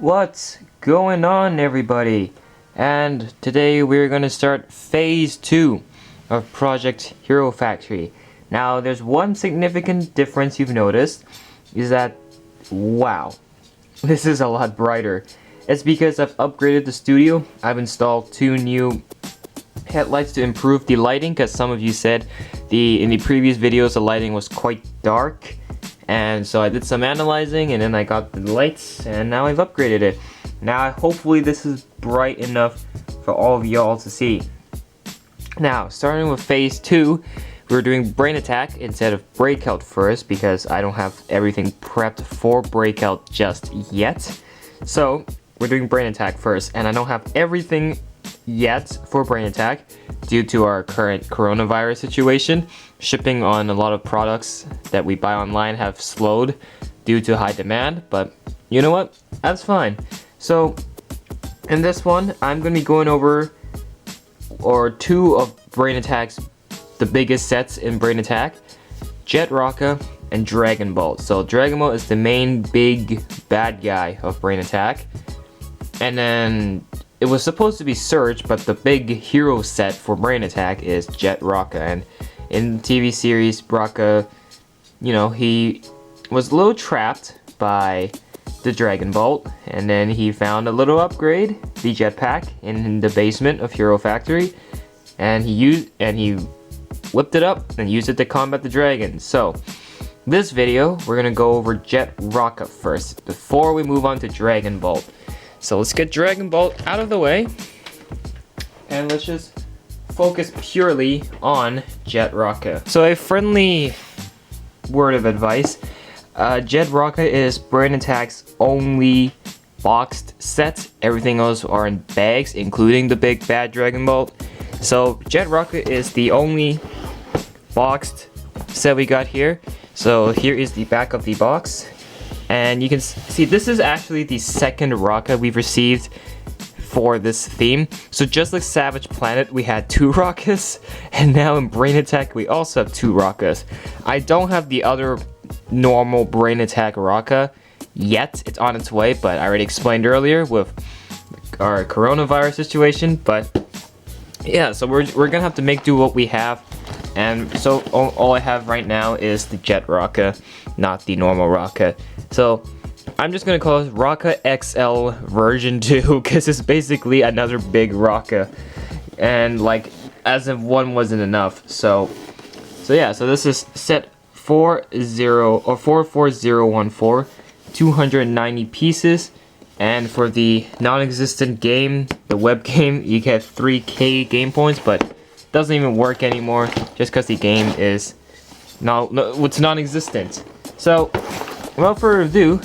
What's going on, everybody? And today we're going to start phase 2 of Project Hero Factory. Now there's one significant difference you've noticed, is that, wow, this is a lot brighter. It's because I've upgraded the studio. I've installed 2 new headlights to improve the lighting, because some of you said in the previous videos the lighting was quite dark. And so I did some analyzing and then I got the lights and now I've upgraded it. Now hopefully this is bright enough for all of y'all to see. Now starting with phase 2, we're doing brain attack instead of breakout first because I don't have everything prepped for breakout just yet. So we're doing brain attack first, and I don't have everything yet for brain attack due to our current coronavirus situation. Shipping on a lot of products that we buy online have slowed due to high demand, but you know what? That's fine. So in this one, I'm going to be going over 2 of Brain Attack's the biggest sets in Brain Attack, JET ROCKA and Dragon Bolt. So Dragon Bolt is the main big bad guy of Brain Attack, and then it was supposed to be Surge, but the big hero set for Brain Attack is JET ROCKA. And in the TV series, ROCKA, you know, he was a little trapped by the Dragon Bolt, and then he found a little upgrade, the jetpack, in the basement of Hero Factory, and he whipped it up and used it to combat the dragon. So this video, we're gonna go over JET ROCKA first before we move on to Dragon Bolt. So let's get Dragon Bolt out of the way, and let's just focus purely on JET ROCKA. So a friendly word of advice, JET ROCKA is Brain Attack's only boxed set. Everything else are in bags, including the big bad Dragon Bolt. So JET ROCKA is the only boxed set we got here. So here is the back of the box. And you can see this is actually the second ROCKA we've received for this theme. So just like Savage Planet, we had 2 ROCKAs, and now in Brain Attack we also have 2 ROCKAs. I don't have the other normal Brain Attack ROCKA yet. It's on its way, but I already explained earlier with our coronavirus situation. But yeah, so we're gonna have to make do what we have. And so all I have right now is the JET ROCKA, not the normal ROCKA. So I'm just gonna call it ROCKA XL version 2 because it's basically another big ROCKA, and like as if one wasn't enough. So yeah, so this is set 44014, 290 pieces, and for the non-existent game, the web game, you get 3k game points, but doesn't even work anymore just because the game is it's non-existent. So without further ado,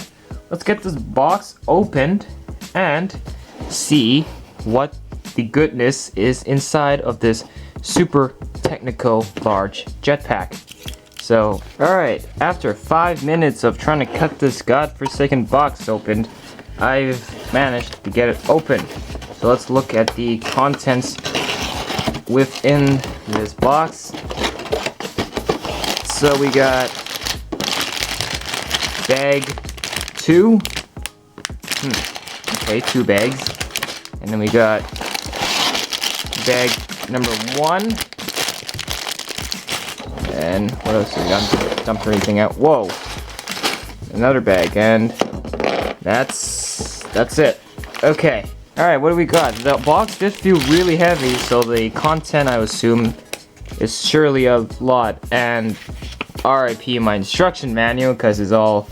let's get this box opened and see what the goodness is inside of this super technical large jetpack. So alright, after 5 minutes of trying to cut this godforsaken box open, I've managed to get it open. So let's look at the contents within this box. So we got bag 2. Okay, 2 bags. And then we got bag number 1. And what else do we got? Dumped anything out. Whoa! Another bag, and that's it. Okay. Alright, what do we got? The box did feel really heavy, so the content, I assume, is surely a lot. And RIP my instruction manual, because it's all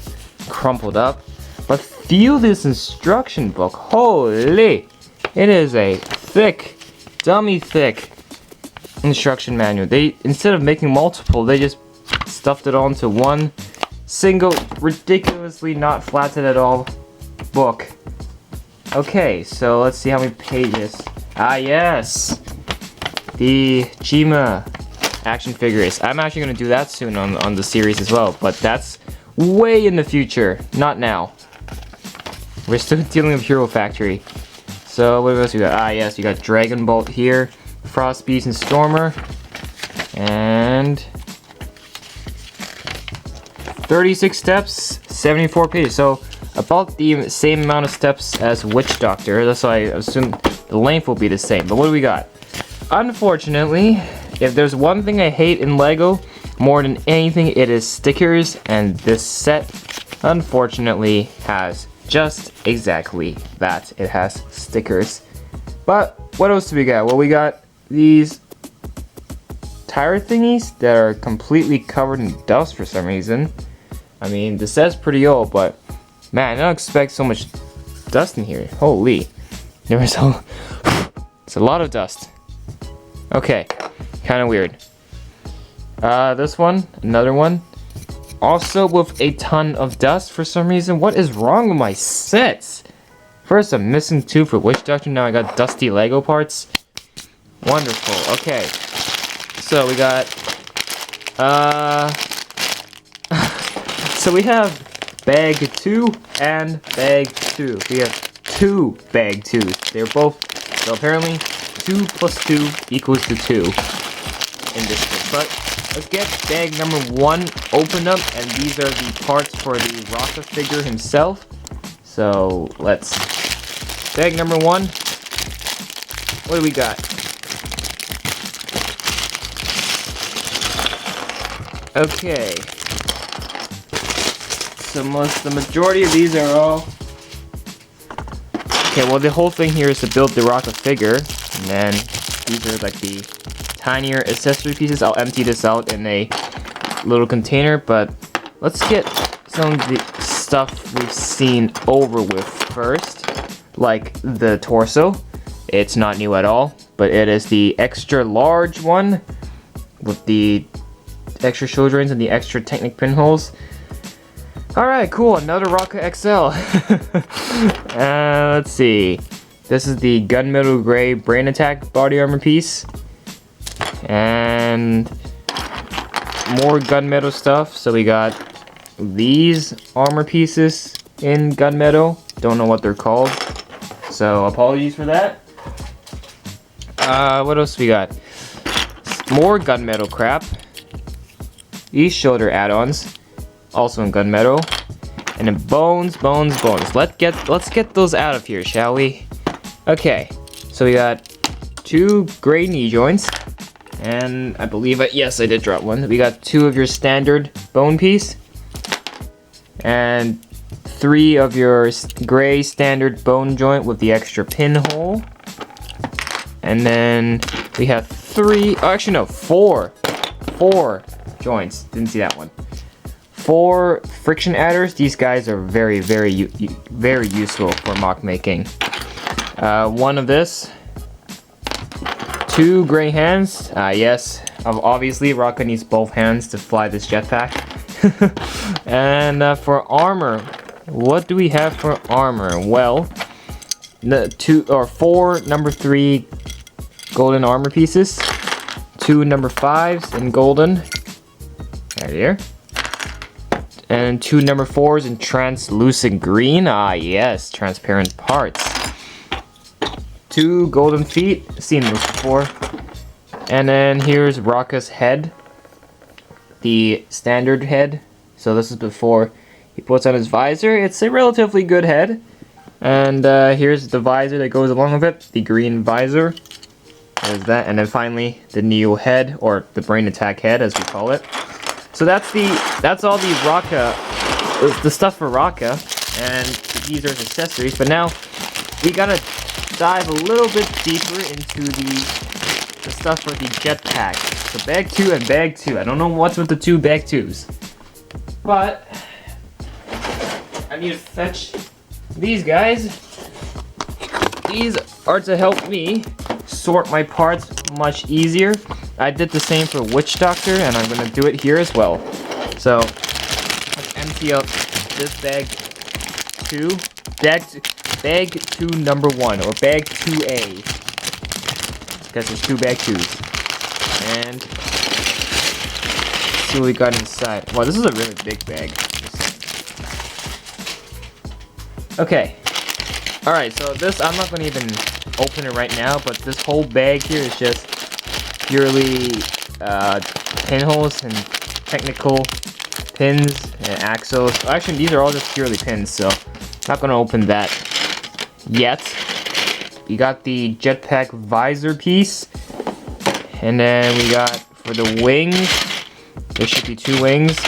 crumpled up. But feel this instruction book. Holy! It is a thick, dummy thick instruction manual. Instead of making multiple, they just stuffed it onto one single, ridiculously not flattened at all book. Okay, so let's see how many pages. Ah, yes! The Jima action figures. I'm actually going to do that soon on the series as well, but that's way in the future, not now. We're still dealing with Hero Factory. So, what else we got? Ah, yes, you got Dragon Bolt here, Frost Beast and Stormer, and 36 steps, 74 pages. So about the same amount of steps as Witch Doctor. That's why I assume the length will be the same. But what do we got? Unfortunately, if there's one thing I hate in Lego more than anything, it is stickers, and this set unfortunately has just exactly that. It has stickers. But what else do we got? Well, we got these tire thingies that are completely covered in dust for some reason. I mean, the set's pretty old, but man, I don't expect so much dust in here. Holy, it's a lot of dust. Okay, kind of weird. This one, another one, also with a ton of dust for some reason. What is wrong with my sets? First, I'm missing 2 for Witch Doctor. Now I got dusty Lego parts. Wonderful. Okay, so we got so we have bag 2 and bag 2. We have 2 bag 2s. They're both, so apparently 2 plus 2 equals to 2 in this case. But let's get bag number 1 opened up, and these are the parts for the Rocka figure himself. So let's, bag number 1, what do we got? Okay, so the majority of these are all, okay, well the whole thing here is to build the Rocka figure, and then these are like the tinier accessory pieces. I'll empty this out in a little container, but let's get some of the stuff we've seen over with first, like the torso. It's not new at all, but it is the extra large one with the extra shoulder joints and the extra Technic pinholes. Alright, cool, another Rocka XL. Let's see. This is the gunmetal gray brain attack body armor piece. And more gunmetal stuff. So we got these armor pieces in gunmetal. Don't know what they're called, so apologies for that. What else we got? More gunmetal crap. These shoulder add-ons, also in gunmetal. And then bones. Let's get those out of here, shall we? Okay, so we got 2 gray knee joints, and I believe yes, I did drop one. We got 2 of your standard bone piece, and 3 of your gray standard bone joint with the extra pinhole. And then we have 4 joints. Didn't see that one. 4 friction adders. These guys are very useful for mock making. 1 of this. 2 gray hands. Yes, obviously Rocka needs both hands to fly this jetpack. And for armor, what do we have for armor? Well, 4 number 3 golden armor pieces, 2 number 5s in golden, right here, and 2 number 4s in translucent green. Yes, transparent parts. 2 golden feet, seen those before. And then here's Rocka's head, the standard head. So this is before he puts on his visor. It's a relatively good head. And here's the visor that goes along with it, the green visor. There's that, and then finally the Neo head, or the brain attack head as we call it. So that's all the Rocka, the stuff for Rocka, and these are his accessories. But now we gotta dive a little bit deeper into the stuff for the jetpack. So bag 2 and bag 2. I don't know what's with the 2 bag 2s, but I need to fetch these guys. These are to help me sort my parts much easier. I did the same for Witch Doctor, and I'm gonna do it here as well. So let's empty up this bag 2. Bag 2 number 1, or bag 2A, because there's 2 bag 2s. And let's see what we got inside. Wow, this is a really big bag. Okay. Alright, so this, I'm not going to even open it right now, but this whole bag here is just purely pinholes and technical pins and axles. Actually, these are all just purely pins, so Not gonna open that yet. We got the jetpack visor piece, and then we got for the wings, there should be 2 wings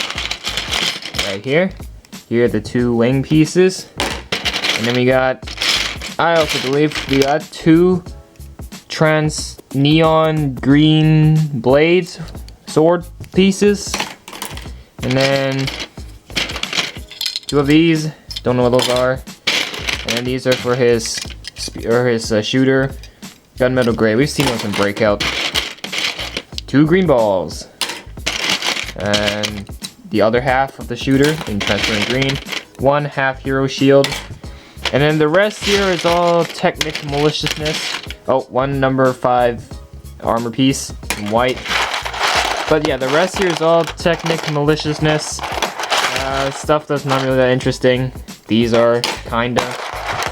right here. Here are the 2 wing pieces, and then we got, I also believe we got 2 trans neon green blades, sword pieces, and then 2 of these. Don't know what those are. And then these are for his shooter, gunmetal gray. We've seen those in Breakout. 2 green balls, and the other half of the shooter in transparent green. 1 half hero shield, and then the rest here is all technic maliciousness. Oh, 1 number 5 armor piece in white. But yeah, the rest here is all technic maliciousness. Stuff that's not really that interesting. These are kinda.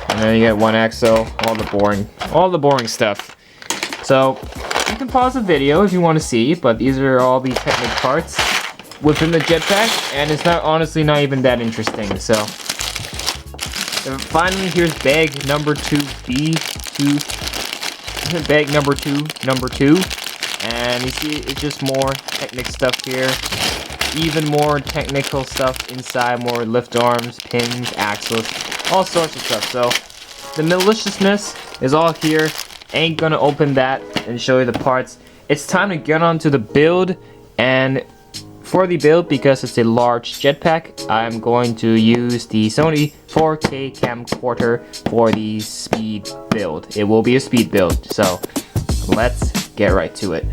And then you get 1 exo, all the boring stuff. So you can pause the video if you want to see, but these are all the technic parts within the jetpack, and it's honestly not even that interesting. So finally, here's bag number 2B2. Bag number two, and you see it's just more technic stuff here. Even more technical stuff inside, more lift arms, pins, axles, all sorts of stuff. So the maliciousness is all here. Ain't gonna open that and show you the parts. It's time to get on to the build, and for the build, because it's a large jetpack, I'm going to use the Sony 4K camcorder for the speed build. It will be a speed build, so let's get right to it.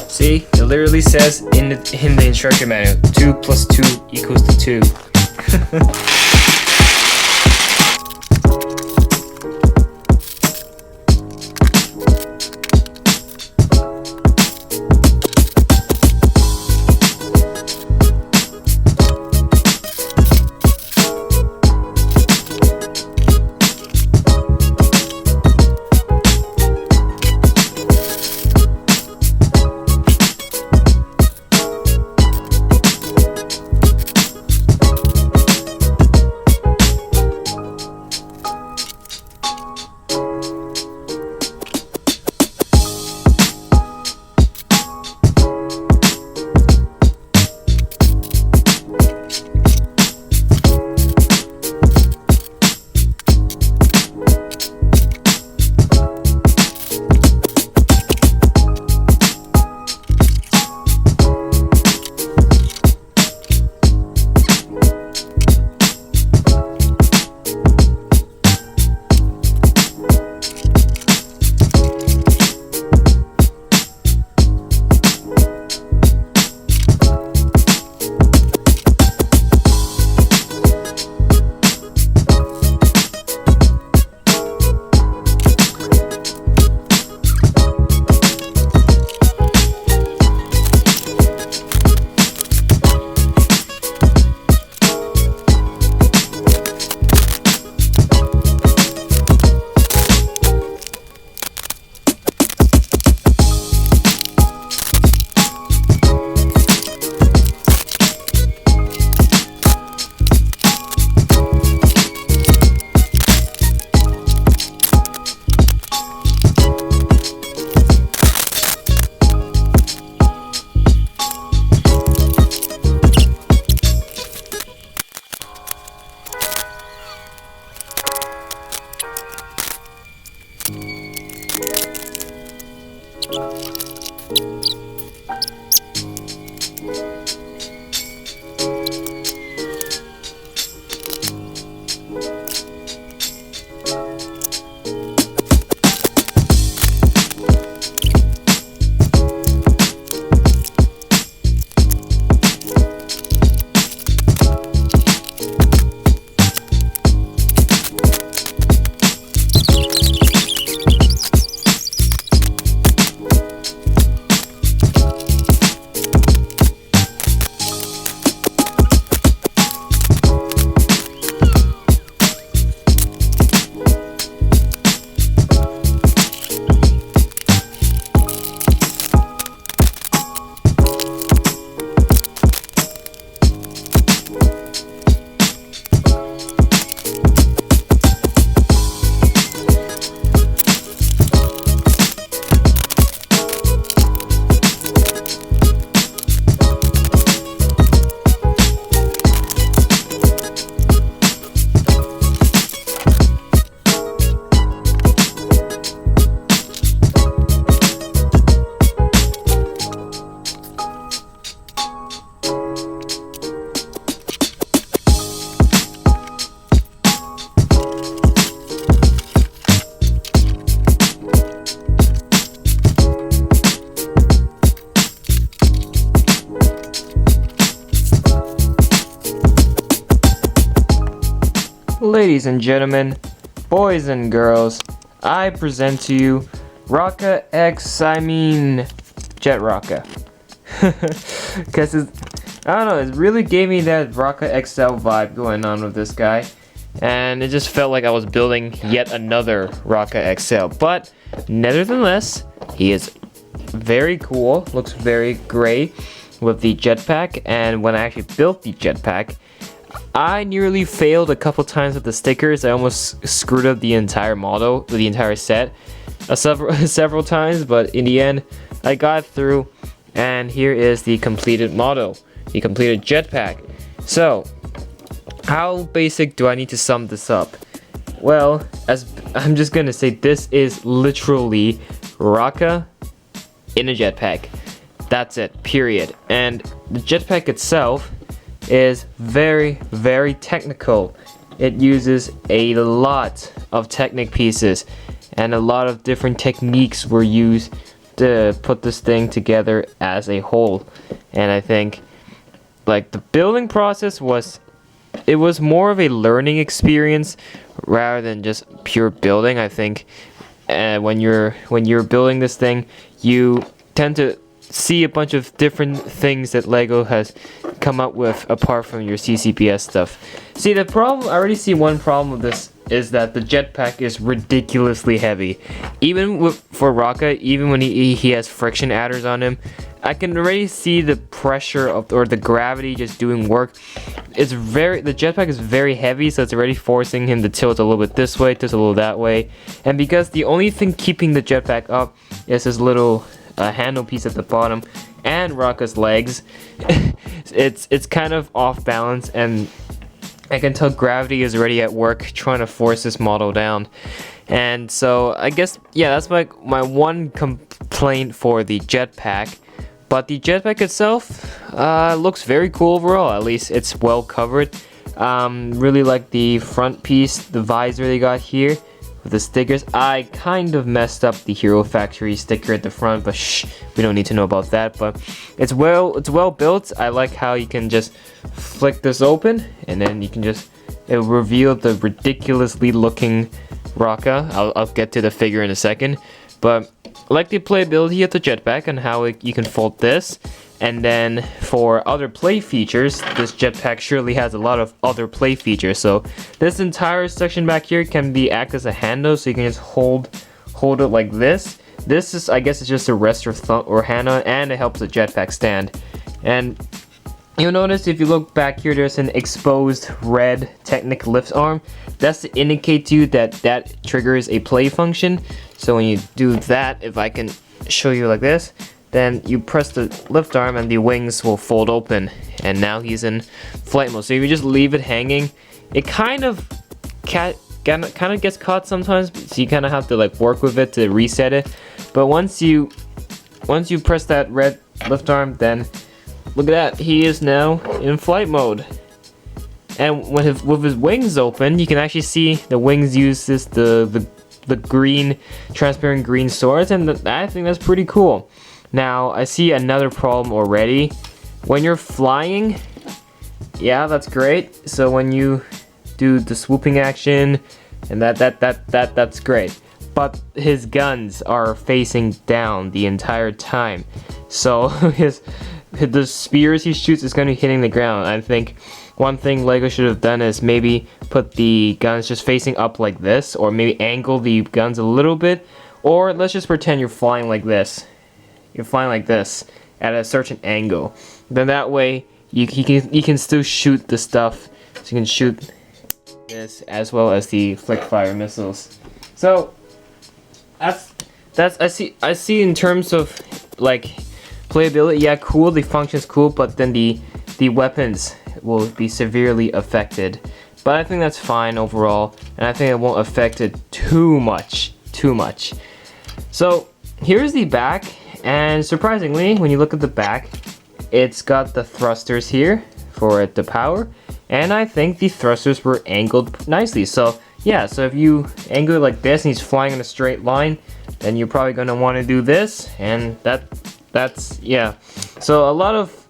See, it literally says in the instruction manual, 2 + 2 = 2. Ladies and gentlemen, boys and girls, I present to you Rocka Jet Rocka. Cause I don't know, it really gave me that Rocka XL vibe going on with this guy. And it just felt like I was building yet another Rocka XL. But nevertheless, he is very cool, looks very great with the jetpack. And when I actually built the jetpack, I nearly failed a couple times with the stickers. I almost screwed up the entire model, the entire set, several times, but in the end, I got through, and here is the completed model, the completed jetpack. So, how basic do I need to sum this up? Well, as I'm just gonna say, this is literally Rocka in a jetpack. That's it, period. And the jetpack itself is very technical. It uses a lot of Technic pieces, and a lot of different techniques were used to put this thing together as a whole. And I think like the building process was more of a learning experience rather than just pure building. I think when you're building this thing, you tend to see a bunch of different things that Lego has come up with apart from your CCPS stuff. See, the problem, I already see one problem with this, is that the jetpack is ridiculously heavy. Even for Rocka, even when he has friction adders on him, I can already see the pressure or the gravity just doing work. The jetpack is very heavy, so it's already forcing him to tilt a little bit this way, tilt a little that way. And because the only thing keeping the jetpack up is this little handle piece at the bottom and Rocka's legs, it's kind of off balance, and I can tell gravity is already at work trying to force this model down. And so I guess, yeah, that's my one complaint for the jetpack. But the jetpack itself looks very cool overall. At least it's well covered. Really like the front piece, the visor they got here with the stickers. I kind of messed up the Hero Factory sticker at the front, but shh, we don't need to know about that. But it's well built. I like how you can just flick this open, and then you can just, it will reveal the ridiculously looking Rocka. I'll get to the figure in a second, but I like the playability of the jetpack and how you can fold this. And then for other play features, this jetpack surely has a lot of other play features. So this entire section back here can act as a handle, so you can just hold it like this. This is, I guess, it's just a rest or thumb or handle, and it helps the jetpack stand. And you'll notice if you look back here, there's an exposed red Technic lift arm. That's to indicate to you that triggers a play function. So when you do that, if I can show you like this, then you press the lift arm and the wings will fold open, and now he's in flight mode. So if you just leave it hanging, it kind of gets caught sometimes, so you kind of have to like work with it to reset it. But once you press that red lift arm, then look at that, he is now in flight mode. And with his wings open, you can actually see the wings use the green, transparent green swords, and I think that's pretty cool. Now, I see another problem already. When you're flying, yeah, that's great. So when you do the swooping action, and that's great. But his guns are facing down the entire time. So the spears he shoots is going to be hitting the ground. I think one thing Lego should have done is maybe put the guns just facing up like this, or maybe angle the guns a little bit. Or let's just pretend you're flying like this. You're flying like this at a certain angle. Then that way you can still shoot the stuff. So you can shoot this as well as the flick fire missiles. So that's I see in terms of like playability, yeah, cool, the function's cool, but then the weapons will be severely affected. But I think that's fine overall, and I think it won't affect it too much. So here's the back. And surprisingly, when you look at the back, it's got the thrusters here for it to power. And I think the thrusters were angled nicely. So yeah, so if you angle it like this and he's flying in a straight line, then you're probably going to want to do this. And that's, yeah. So a lot of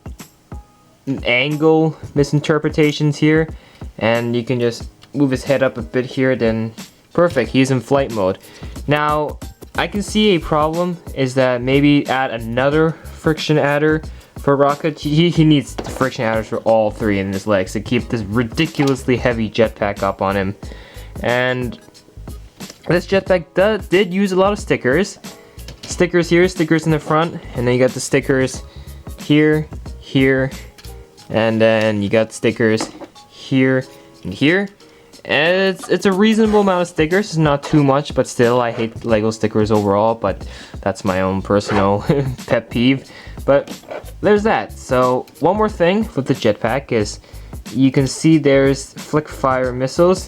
angle misinterpretations here. And you can just move his head up a bit here, then perfect, he's in flight mode. Now, I can see a problem is that maybe add another friction adder for Rocka. He needs friction adders for all three in his legs to keep this ridiculously heavy jetpack up on him. And this jetpack did use a lot of stickers. Stickers here, stickers in the front, and then you got the stickers here, here, and then you got stickers here and here. And it's a reasonable amount of stickers. It's not too much, but still, I hate Lego stickers overall, but that's my own personal pet peeve. But there's that. So one more thing with the jetpack is you can see there's flick fire missiles,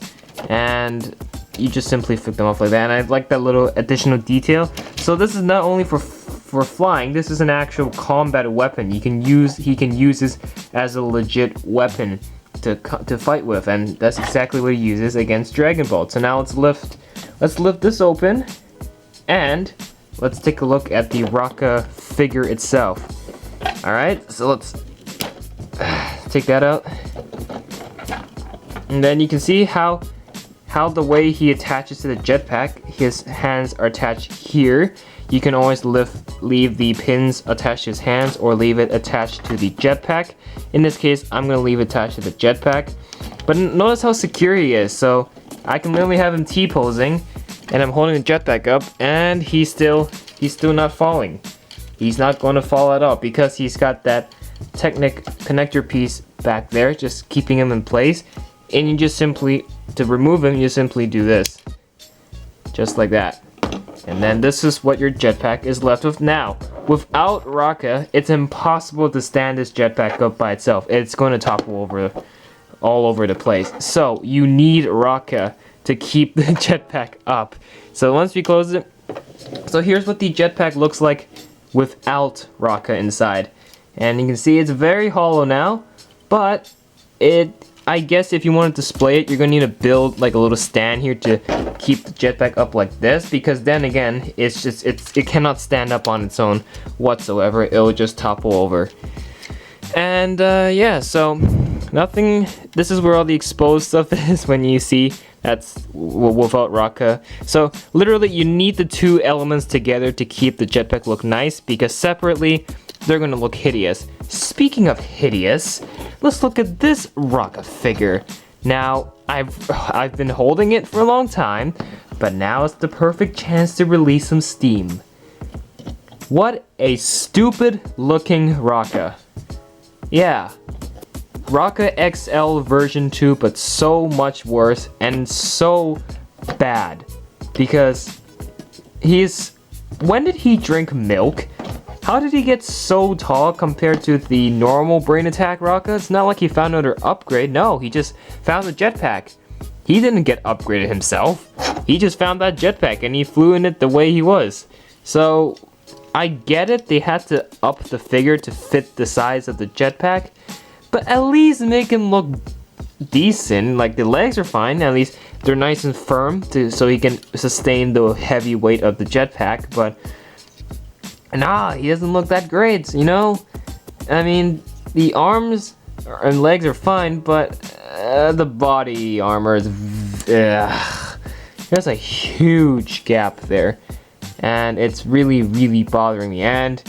and you just simply flick them off like that. And I like that little additional detail. So this is not only for flying, this is an actual combat weapon. He can use this as a legit weapon to fight with, and that's exactly what he uses against Dragon Ball. So now let's lift this open, and let's take a look at the Rocka figure itself. Alright, so let's take that out. And then you can see how the way he attaches to the jetpack, his hands are attached here. You can always leave the pins attached to his hands or leave it attached to the jetpack. In this case, I'm gonna leave it attached to the jetpack. But notice how secure he is. So I can literally have him T-posing, and I'm holding the jetpack up, and he's still not falling. He's not going to fall at all because he's got that Technic connector piece back there, just keeping him in place. And you just simply, to remove him, you simply do this, just like that. And then this is what your jetpack is left with now. Without Rocka, it's impossible to stand this jetpack up by itself. It's going to topple over all over the place. So you need Rocka to keep the jetpack up. So once we close it, so here's what the jetpack looks like without Rocka inside. And you can see it's very hollow now, but I guess if you want to display it, you're going to need to build like a little stand here to keep the jetpack up like this, because then again, it cannot stand up on its own whatsoever. It'll just topple over. And yeah, so nothing, this is where all the exposed stuff is when you see that's without Rocka. So literally you need the two elements together to keep the jetpack look nice, because separately they're gonna look hideous. Speaking of hideous, let's look at this Rocka figure. Now, I've been holding it for a long time, but now it's the perfect chance to release some steam. What a stupid looking Rocka. Yeah, Rocka XL version 2, but so much worse and so bad. Because when did he drink milk? How did he get so tall compared to the normal Brain Attack Rocka? It's not like he found another upgrade. No, he just found the jetpack. He didn't get upgraded himself. He just found that jetpack and he flew in it the way he was. So, I get it, they had to up the figure to fit the size of the jetpack, but at least make him look decent. Like, the legs are fine, at least they're nice and firm so he can sustain the heavy weight of the jetpack, but nah, he doesn't look that great, you know? I mean, the arms and legs are fine, but the body armor is... there's a huge gap there. And it's really, really bothering me. And,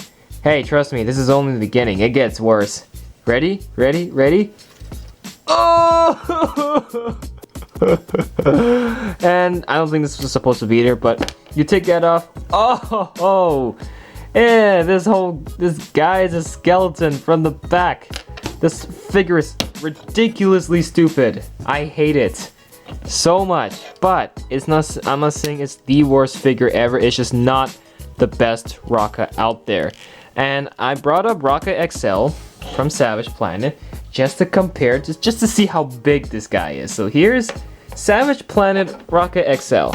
hey, trust me, this is only the beginning. It gets worse. Ready? Ready? Ready? Oh! And I don't think this was supposed to be there, but you take that off. Oh! Yeah, this guy is a skeleton from the back. This figure is ridiculously stupid. I hate it so much, but it's not, I'm not saying it's the worst figure ever. It's just not the best Rocka out there. And I brought up Rocka XL from Savage Planet just to compare, just to see how big this guy is. So here's Savage Planet Rocka XL.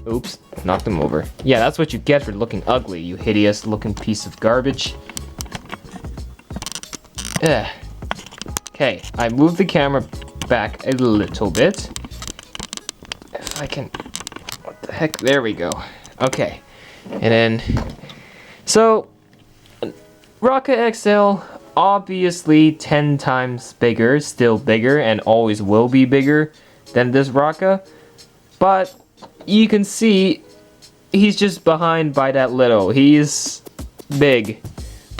Oops, knocked him over. Yeah, that's what you get for looking ugly, you hideous looking piece of garbage. Ugh. Okay, I moved the camera back a little bit. If I can, what the heck, there we go. Okay, and then, so, Rocka XL, obviously 10 times bigger, still bigger, and always will be bigger than this Rocka, but you can see he's just behind by that little. He's big,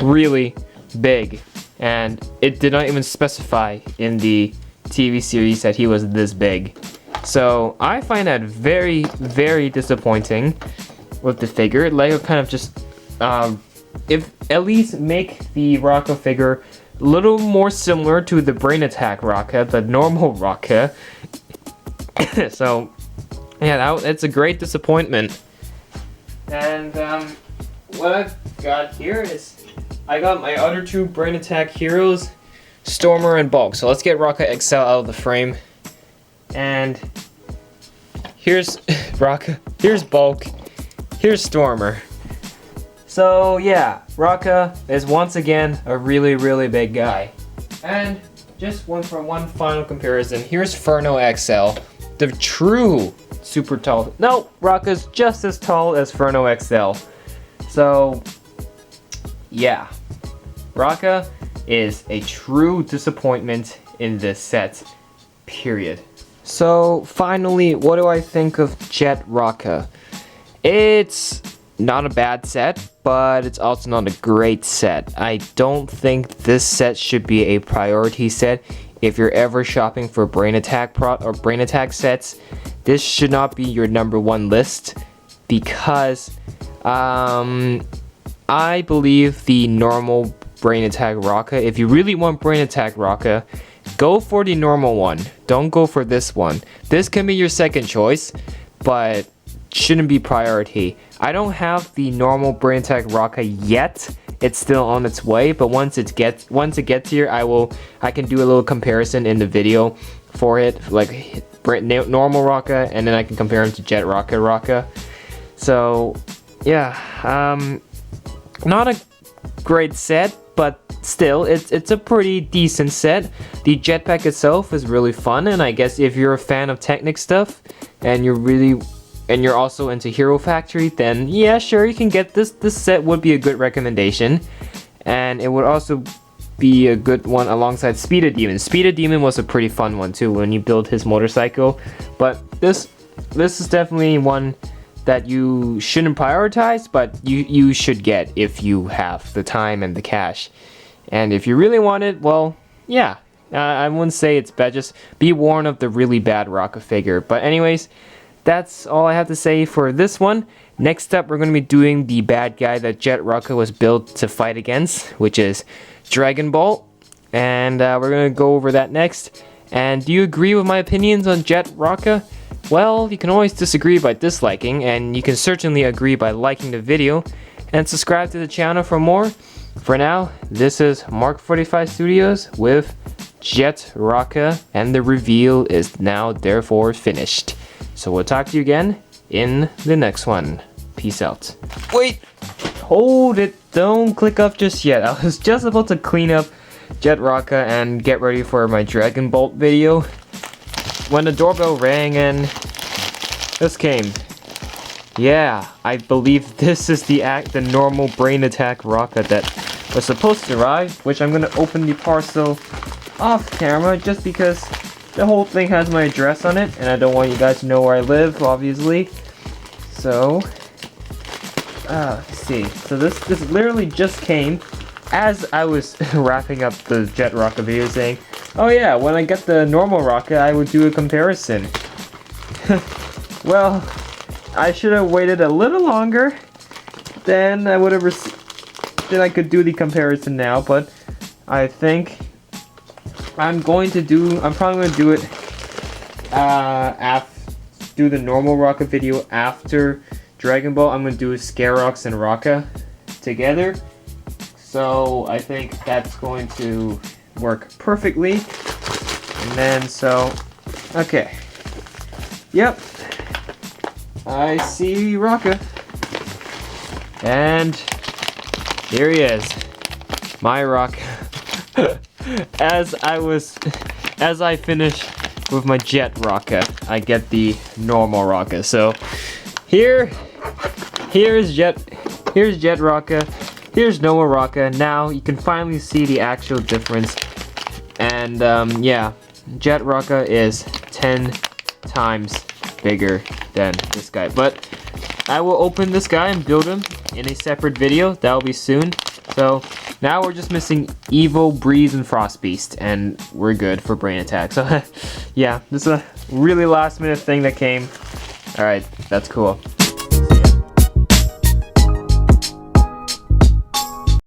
really big, and it did not even specify in the TV series that he was this big. So I find that very, very disappointing with the figure. Lego kind of just, if at least make the Rocka figure a little more similar to the Brain Attack Rocka, the normal Rocka. So yeah, it's a great disappointment. And what I've got here is I got my other two Brain Attack heroes, Stormer and Bulk. So let's get Rocka XL out of the frame. And here's Rocka, here's Bulk, here's Stormer. So yeah, Rocka is once again a really, really big guy. And just one final comparison, here's Furno XL, the true super tall. No, Rocka's just as tall as Furno XL. So yeah, Rocka is a true disappointment in this set, period. So finally, what do I think of Jet Rocka? It's not a bad set, but it's also not a great set. I don't think this set should be a priority set. If you're ever shopping for Brain Attack Brain Attack sets, this should not be your #1 list, because I believe the normal Brain Attack Rocka, if you really want Brain Attack Rocka, go for the normal one. Don't go for this one. This can be your second choice, but shouldn't be priority. I don't have the normal Brain Attack Rocka yet. It's still on its way, but once it gets here, I can do a little comparison in the video for it, like normal Rocka, and then I can compare them to Jet Rocka. So yeah, not a great set, but still, it's a pretty decent set. The jetpack itself is really fun, and I guess if you're a fan of Technic stuff and you're also into Hero Factory, then yeah, sure, you can get this. This set would be a good recommendation, and it would also be a good one alongside Speeder Demon. Speeder Demon was a pretty fun one too when you build his motorcycle, but this is definitely one that you shouldn't prioritize, but you should get if you have the time and the cash. And if you really want it, well, yeah, I wouldn't say it's bad, just be warned of the really bad Rocka figure. But anyways, that's all I have to say for this one. Next up, we're going to be doing the bad guy that Jet Rocka was built to fight against, which is Dragon Ball. And we're going to go over that next. And do you agree with my opinions on Jet Rocka? Well, you can always disagree by disliking, and you can certainly agree by liking the video, and subscribe to the channel for more. For now, this is Mark45 Studios with Jet Rocka, and the reveal is now therefore finished. So we'll talk to you again in the next one. Peace out. Wait! Hold it! Don't click up just yet. I was just about to clean up Jet Rocka and get ready for my Dragon Bolt video when the doorbell rang and this came. Yeah, I believe this is the normal Brain Attack Rocka that was supposed to arrive, which I'm gonna open the parcel off camera just because the whole thing has my address on it and I don't want you guys to know where I live, obviously. So let's see. So this literally just came as I was wrapping up the Jet Rocka video, saying, oh yeah, when I get the normal Rocka, I would do a comparison. Well, I should have waited a little longer, then I would have then I could do the comparison now, but I think I'm probably going to do it do the normal Rocka video after Dragon Ball. I'm going to do Scarox and Rocka together. So I think that's going to work perfectly. And then okay. Yep. I see Rocka. And here he is. My Rocka. As I finish with my Jet Rocka, I get the normal Rocka. So here's Jet Rocka. Here's normal Rocka. Now you can finally see the actual difference. And yeah, Jet Rocka is 10 times bigger than this guy. But I will open this guy and build him in a separate video. That will be soon. So now we're just missing Evo, Breeze, and Frost Beast, and we're good for Brain Attack. So yeah, this is a really last minute thing that came. Alright, that's cool.